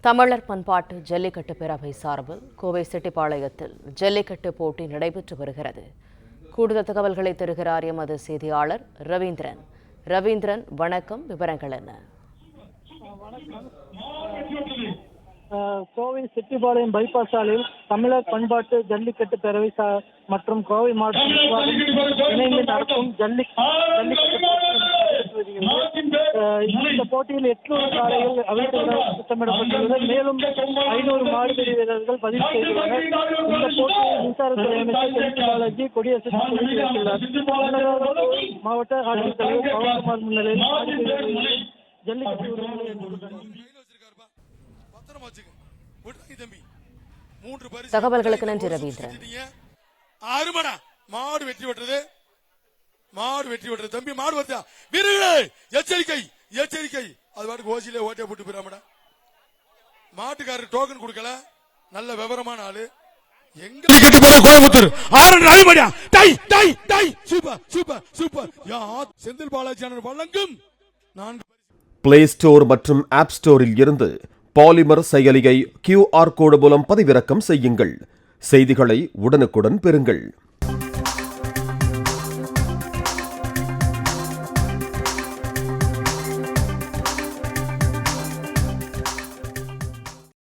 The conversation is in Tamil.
தமிழர் பண்பாட்டு ஜல்லிக்கட்டு பேரவை சார்பில் கோவை செட்டிப்பாளையத்தில் ஜல்லிக்கட்டு போட்டி நடைபெற்று வருகிறது. கூடுதல் தகவல்களை தருகிறார் எமது செய்தியாளர் ரவீந்திரன். ரவீந்திரன், வணக்கம். விவரங்கள் என்ன? கோவை செட்டிப்பாளையம் பைபாஸ் சாலையில் தமிழர் பண்பாட்டு ஜல்லிக்கட்டு பேரவை மற்றும் கோவை மாவட்ட நிர்வாகம் இணைந்து நடத்தும் இந்த போட்டியில் 800 காளைகள் அவிழ்த்து திட்டமிடப்பட்டுள்ளது. மேலும் 500 மாடுபிடி வீரர்கள் பதிவு செய்துள்ளனர். இந்த போட்டியை மின்சாரத்துறை அமைச்சர் செந்தில் பாலாஜி கொடியசைத்து தொடங்கி வைத்துள்ளார். மாவட்ட ஆட்சித்தலைவர் பவன்குமார் முன்னிலையில் ஜல்லிக்கட்டு தகவல்களுக்கு நன்றி ரவீந்திரன். மாடு வெற்றி பெற்றது தம்பி. மாடு வருதா வீரர்களே, எச்சரிக்கை எச்சரிக்கை. அது பாட்டுக்கு ஓசியில ஓட்டை போட்டு போயிடாமடா. மாட்டுக்காரர் டோக்கன் கொடுக்கல, நல்ல விவரமான ஆளு. எங்க Coimbatore super super super. Senthil Balaji வழங்கும் பிளே ஸ்டோர் மற்றும் ஆப் ஸ்டோரில் இருந்து பாலிமர் செயலியை QR கோடு மூலம் பதிவிறக்கம் செய்யுங்கள். செய்திகளை உடனுக்குடன் பெறுங்கள்.